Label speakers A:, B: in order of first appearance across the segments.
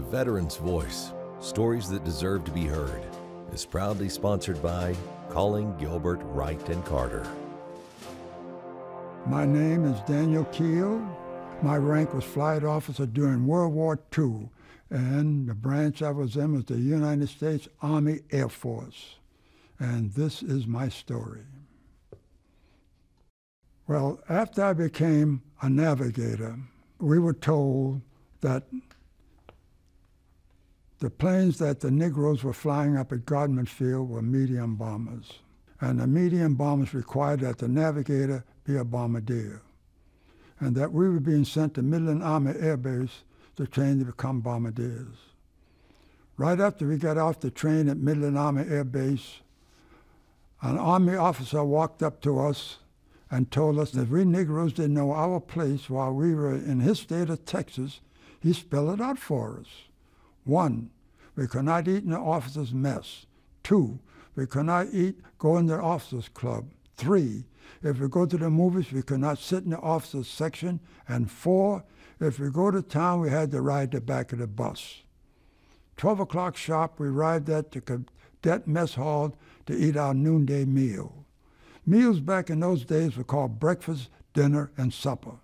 A: Veteran's Voice, Stories That Deserve to Be Heard, is proudly sponsored by Calling Gilbert, Wright & Carter.
B: My name is Daniel Keel. My rank was flight officer during World War II, and the branch I was in was the United States Army Air Force. And this is my story. Well, after I became a navigator, we were told that the planes that the Negroes were flying up at Godman Field were medium bombers. And the medium bombers required that the navigator be a bombardier. And that we were being sent to Midland Army Air Base to train to become bombardiers. Right after we got off the train at Midland Army Air Base, an Army officer walked up to us and told us that we Negroes didn't know our place while we were in his state of Texas. He spelled it out for us. 1, we could not eat in the officers' mess. 2, we could not go in the officers' club. 3, if we go to the movies, we could not sit in the officers' section. And 4, if we go to town, we had to ride the back of the bus. 12 o'clock sharp, we arrived at the cadet mess hall to eat our noonday meal. Meals back in those days were called breakfast, dinner, and supper.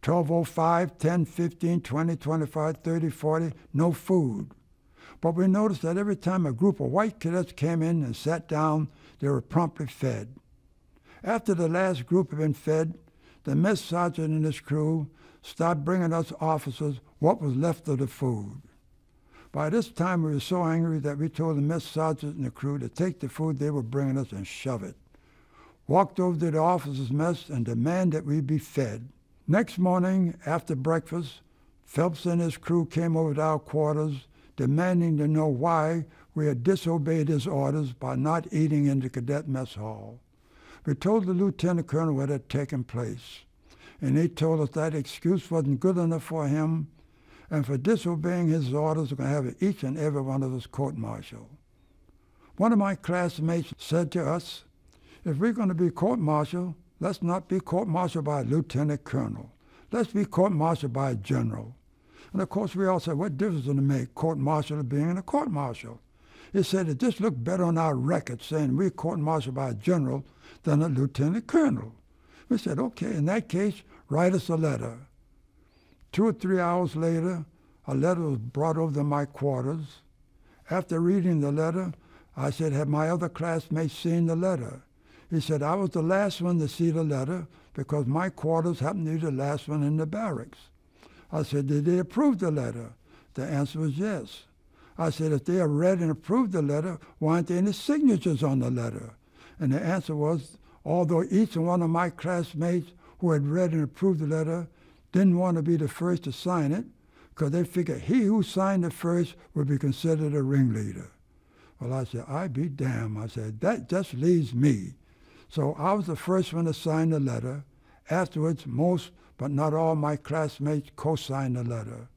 B: 12:05, 10, 15, 20, 25, 30, 40, no food. But we noticed that every time a group of white cadets came in and sat down, they were promptly fed. After the last group had been fed, the mess sergeant and his crew started bringing us officers what was left of the food. By this time, we were so angry that we told the mess sergeant and the crew to take the food they were bringing us and shove it. Walked over to the officers' mess and demanded that we be fed. Next morning, after breakfast, Phelps and his crew came over to our quarters, demanding to know why we had disobeyed his orders by not eating in the cadet mess hall. We told the lieutenant colonel what had taken place, and he told us that excuse wasn't good enough for him, and for disobeying his orders, we're going to have each and every one of us court-martialed. One of my classmates said to us, if we're going to be court-martialed, let's not be court-martialed by a lieutenant colonel. Let's be court-martialed by a general. And of course, we all said, what difference does it make, court-martial or being a court-martial? He said, it just looked better on our record saying we're court-martialed by a general than a lieutenant colonel. We said, okay, in that case, write us a letter. 2 or 3 hours later, a letter was brought over to my quarters. After reading the letter, I said, have my other classmates seen the letter? He said, I was the last one to see the letter because my quarters happened to be the last one in the barracks. I said, did they approve the letter? The answer was yes. I said, if they have read and approved the letter, why aren't there any signatures on the letter? And the answer was, although each one of my classmates who had read and approved the letter didn't want to be the first to sign it, because they figured he who signed it first would be considered a ringleader. Well, I said, I be damned. I said, that just leaves me. So I was the first one to sign the letter. Afterwards, most, but not all my classmates co-signed the letter.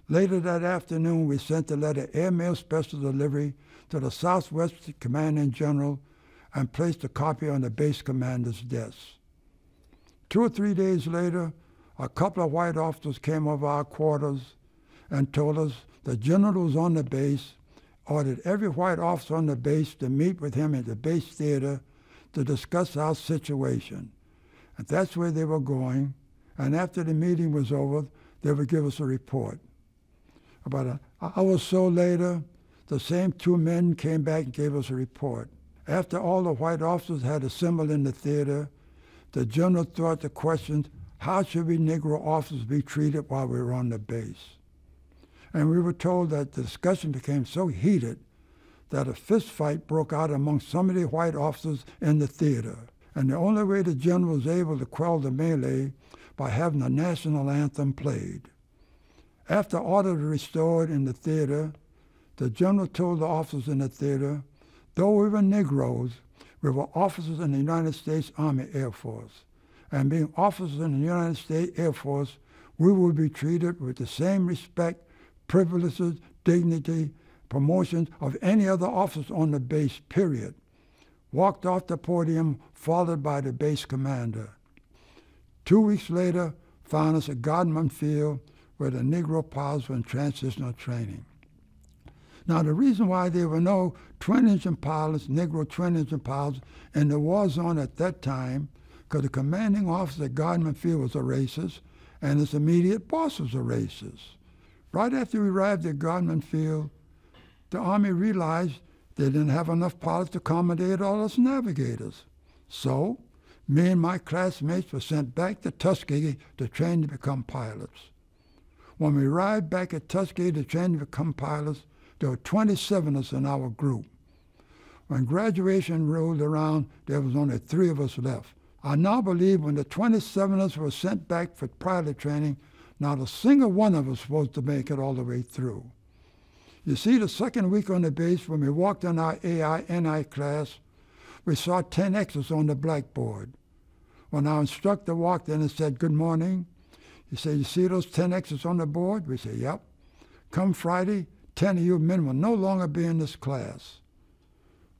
B: Later that afternoon, we sent the letter airmail special delivery to the Southwest Commanding General and placed a copy on the base commander's desk. 2 or 3 days later, a couple of white officers came over our quarters and told us the general was on the base, ordered every white officer on the base to meet with him at the base theater to discuss our situation. And that's where they were going. And after the meeting was over, they would give us a report. About an hour or so later, the same 2 men came back and gave us a report. After all the white officers had assembled in the theater, the general threw out the question, how should we Negro officers be treated while we were on the base? And we were told that the discussion became so heated that a fist fight broke out among some of the white officers in the theater. And the only way the general was able to quell the melee by having the national anthem played. After order was restored in the theater, the general told the officers in the theater, though we were Negroes, we were officers in the United States Army Air Force. And being officers in the United States Air Force, we will be treated with the same respect, privileges, dignity, promotions of any other officers on the base, period. Walked off the podium, followed by the base commander. 2 weeks later, found us at Godman Field where the Negro pilots were in transitional training. Now, the reason why there were no twin-engine pilots, Negro twin-engine pilots, in the war zone at that time, because the commanding officer at Godman Field was a racist, and his immediate boss was a racist. Right after we arrived at Godman Field, the Army realized they didn't have enough pilots to accommodate all us navigators. So, me and my classmates were sent back to Tuskegee to train to become pilots. When we arrived back at Tuskegee to train to become pilots, there were 27 of us in our group. When graduation rolled around, there was only 3 of us left. I now believe when the 27 of us were sent back for pilot training, not a single one of us was supposed to make it all the way through. You see, the second week on the base, when we walked in our AI-NI class, we saw 10 X's on the blackboard. When our instructor walked in and said, "Good morning," he said, "You see those 10 X's on the board?" We said, "Yep." "Come Friday, 10 of you men will no longer be in this class."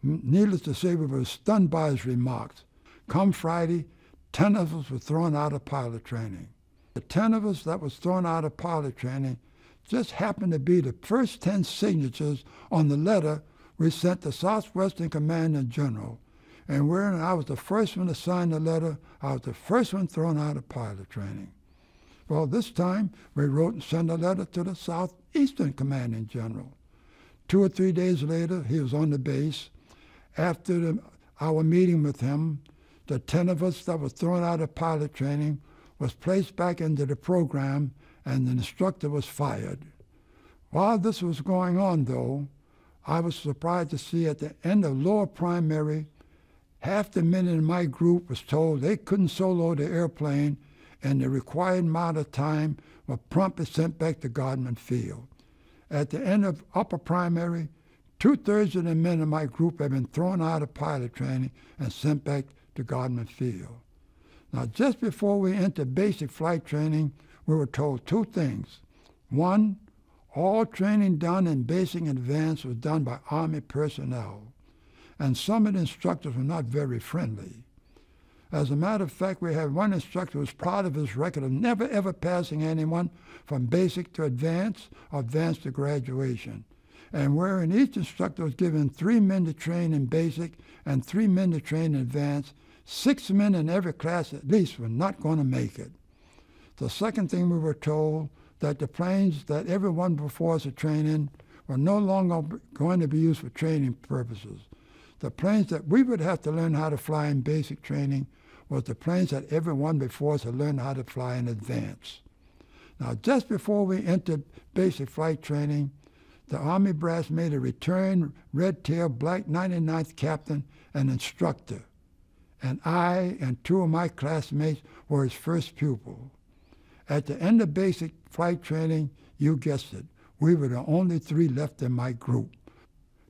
B: Needless to say, we were stunned by his remarks. Come Friday, 10 of us were thrown out of pilot training. The 10 of us that was thrown out of pilot training just happened to be the first 10 signatures on the letter we sent the Southwestern Commanding General. And wherein I was the first one to sign the letter, I was the first one thrown out of pilot training. Well, this time we wrote and sent a letter to the Southeastern Commanding General. 2 or 3 days later, he was on the base. After our meeting with him, the 10 of us that was thrown out of pilot training was placed back into the program, and the instructor was fired. While this was going on, though, I was surprised to see at the end of lower primary, half the men in my group was told they couldn't solo the airplane, and the required amount of time were promptly sent back to Godman Field. At the end of upper primary, 2/3 of the men in my group had been thrown out of pilot training and sent back to Godman Field. Now, just before we entered basic flight training, we were told 2 things. One, all training done in basic and advanced was done by Army personnel, and some of the instructors were not very friendly. As a matter of fact, we had one instructor who was proud of his record of never ever passing anyone from basic to advanced or advanced to graduation, and wherein each instructor was given 3 men to train in basic and 3 men to train in advanced, 6 men in every class at least were not going to make it. The second thing we were told, that the planes that everyone before us had trained in were no longer going to be used for training purposes. The planes that we would have to learn how to fly in basic training was the planes that everyone before us had learned how to fly in advance. Now, just before we entered basic flight training, the Army brass made a return red-tail black 99th captain an instructor, and I and 2 of my classmates were his first pupil. At the end of basic flight training, you guessed it, we were the only 3 left in my group.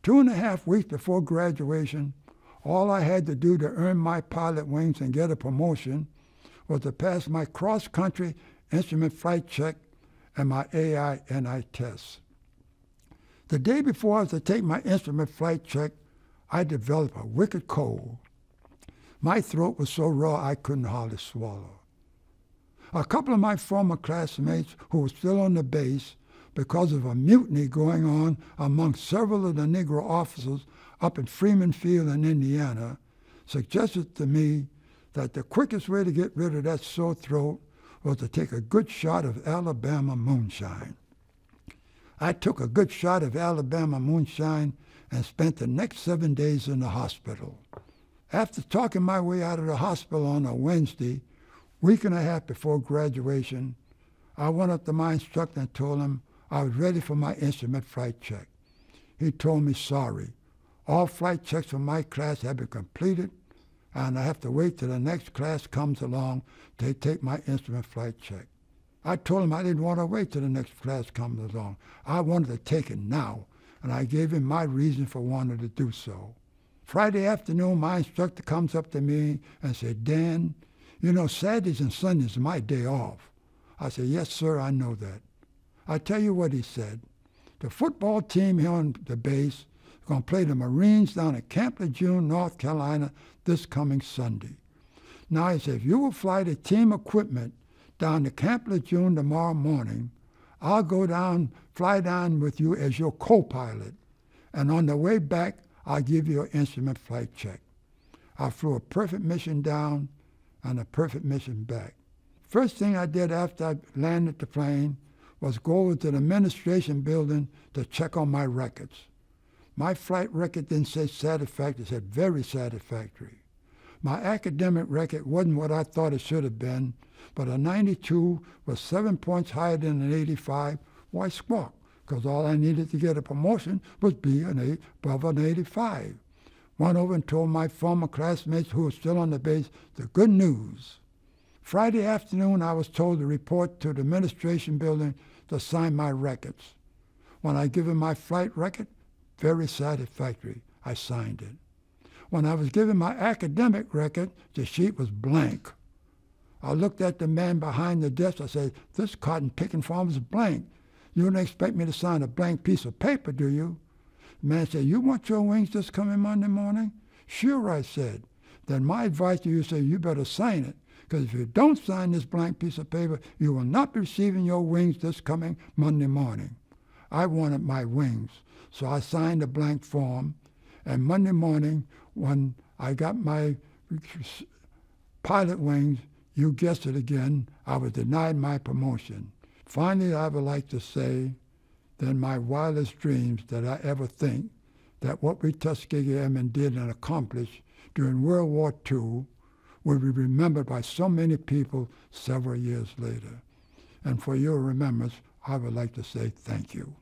B: 2.5 weeks before graduation, all I had to do to earn my pilot wings and get a promotion was to pass my cross-country instrument flight check and my AI-NI tests. The day before I was to take my instrument flight check, I developed a wicked cold. My throat was so raw I couldn't hardly swallow. A couple of my former classmates who were still on the base, because of a mutiny going on among several of the Negro officers up in Freeman Field in Indiana, suggested to me that the quickest way to get rid of that sore throat was to take a good shot of Alabama moonshine. I took a good shot of Alabama moonshine and spent the next 7 days in the hospital. After talking my way out of the hospital on a Wednesday, week and a half before graduation, I went up to my instructor and told him I was ready for my instrument flight check. He told me, sorry, all flight checks for my class have been completed, and I have to wait till the next class comes along to take my instrument flight check. I told him I didn't want to wait till the next class comes along. I wanted to take it now, and I gave him my reason for wanting to do so. Friday afternoon, my instructor comes up to me and said, Dan, you know, Saturdays and Sundays are my day off. I said, yes, sir, I know that. I tell you what he said. The football team here on the base is going to play the Marines down at Camp Lejeune, North Carolina, this coming Sunday. Now, he said, if you will fly the team equipment down to Camp Lejeune tomorrow morning, I'll go down, fly down with you as your co-pilot. And on the way back, I'll give you an instrument flight check. I flew a perfect mission down and a perfect mission back. First thing I did after I landed the plane was go over to the administration building to check on my records. My flight record didn't say satisfactory, it said very satisfactory. My academic record wasn't what I thought it should have been, but a 92 was 7 points higher than an 85. Why squawk? Because all I needed to get a promotion was be above an 85. Went over and told my former classmates who were still on the base the good news. Friday afternoon, I was told to report to the administration building to sign my records. When I given my flight record, very satisfactory, I signed it. When I was given my academic record, the sheet was blank. I looked at the man behind the desk. I said, this cotton-picking form is blank. You don't expect me to sign a blank piece of paper, do you? The man said, you want your wings this coming Monday morning? Sure, I said. Then my advice to you is you better sign it, because if you don't sign this blank piece of paper, you will not be receiving your wings this coming Monday morning. I wanted my wings, so I signed a blank form, and Monday morning, when I got my pilot wings, you guessed it again, I was denied my promotion. Finally, I would like to say that in my wildest dreams that I ever think that what we Tuskegee Airmen did and accomplished during World War II will be remembered by so many people several years later. And for your remembrance, I would like to say thank you.